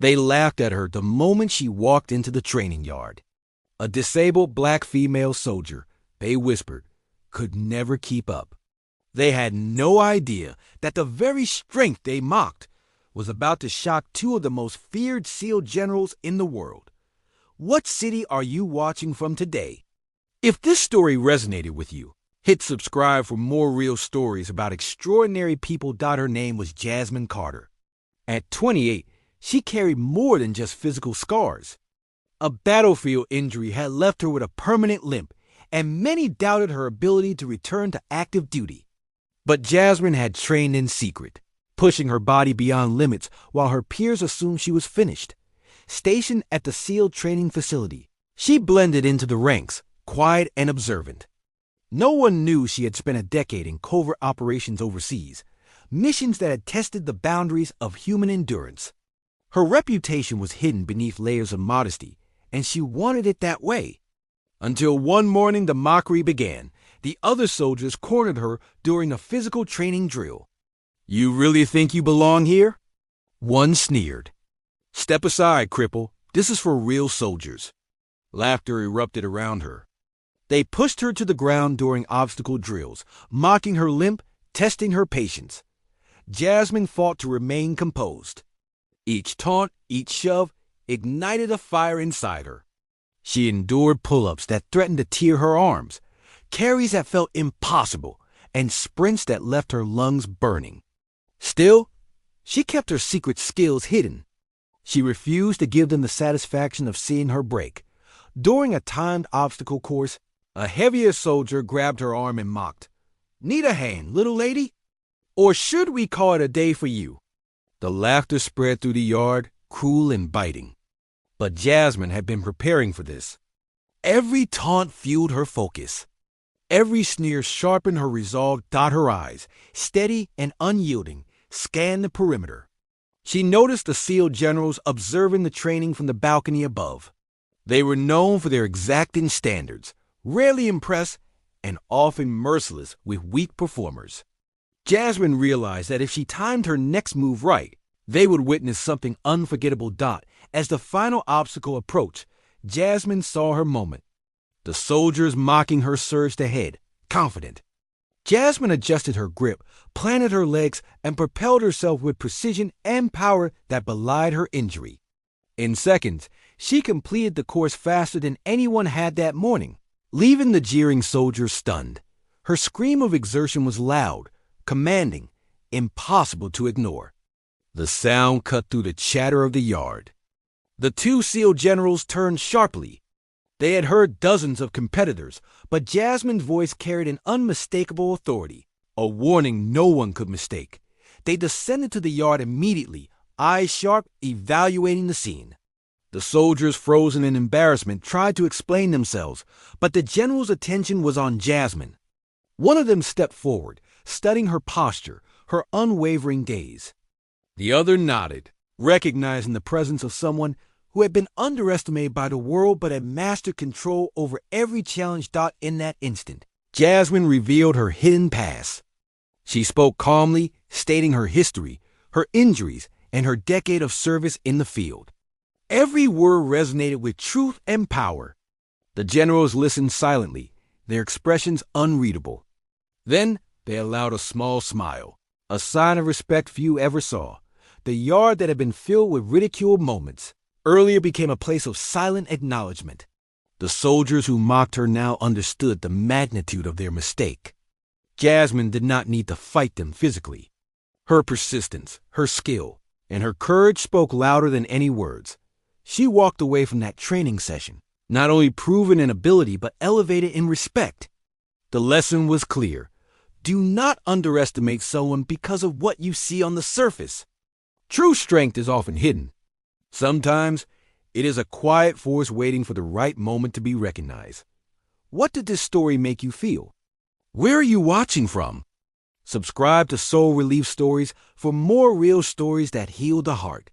They laughed at her the moment she walked into the training yard. A disabled black female soldier, they whispered, could never keep up. They had no idea that the very strength they mocked was about to shock two of the most feared SEAL generals in the world. What city are you watching from today? If this story resonated with you, hit subscribe for more real stories about extraordinary people. Her name was Jasmine Carter. At 28, she carried more than just physical scars. A battlefield injury had left her with a permanent limp, and many doubted her ability to return to active duty. But Jasmine had trained in secret, pushing her body beyond limits while her peers assumed she was finished. Stationed at the SEAL training facility, she blended into the ranks, quiet and observant. No one knew she had spent a decade in covert operations overseas, missions that had tested the boundaries of human endurance. Her reputation was hidden beneath layers of modesty, and she wanted it that way. Until one morning the mockery began. The other soldiers cornered her during a physical training drill. "You really think you belong here?" One sneered. "Step aside, cripple. This is for real soldiers." Laughter erupted around her. They pushed her to the ground during obstacle drills, mocking her limp, testing her patience. Jasmine fought to remain composed. Each taunt, each shove, ignited a fire inside her. She endured pull-ups that threatened to tear her arms, carries that felt impossible, and sprints that left her lungs burning. Still, she kept her secret skills hidden. She refused to give them the satisfaction of seeing her break. During a timed obstacle course, a heavier soldier grabbed her arm and mocked, "Need a hand, little lady? Or should we call it a day for you?" The laughter spread through the yard, cruel and biting. But Jasmine had been preparing for this. Every taunt fueled her focus. Every sneer sharpened her resolve. Her eyes, steady and unyielding, scanned the perimeter. She noticed the SEAL generals observing the training from the balcony above. They were known for their exacting standards, rarely impressed, and often merciless with weak performers. Jasmine realized that if she timed her next move right, they would witness something unforgettable. As the final obstacle approached, Jasmine saw her moment. The soldiers mocking her surged ahead, confident. Jasmine adjusted her grip, planted her legs, and propelled herself with precision and power that belied her injury. In seconds, she completed the course faster than anyone had that morning, leaving the jeering soldiers stunned. Her scream of exertion was loud, commanding, impossible to ignore. The sound cut through the chatter of the yard. The two SEAL generals turned sharply. They had heard dozens of competitors, but Jasmine's voice carried an unmistakable authority, a warning no one could mistake. They descended to the yard immediately, eyes sharp, evaluating the scene. The soldiers, frozen in embarrassment, tried to explain themselves, but the general's attention was on Jasmine. One of them stepped forward, studying her posture, her unwavering gaze. The other nodded, recognizing the presence of someone who had been underestimated by the world but had mastered control over every challenge. In that instant, Jasmine revealed her hidden past. She spoke calmly, stating her history, her injuries, and her decade of service in the field. Every word resonated with truth and power. The generals listened silently, their expressions unreadable. Then they allowed a small smile, a sign of respect few ever saw. The yard that had been filled with ridiculed moments earlier became a place of silent acknowledgement. The soldiers who mocked her now understood the magnitude of their mistake. Jasmine did not need to fight them physically. Her persistence, her skill, and her courage spoke louder than any words. She walked away from that training session, not only proven in ability but elevated in respect. The lesson was clear. Do not underestimate someone because of what you see on the surface. True strength is often hidden. Sometimes it is a quiet force waiting for the right moment to be recognized. What did this story make you feel? Where are you watching from? Subscribe to Soul Relief Stories for more real stories that heal the heart.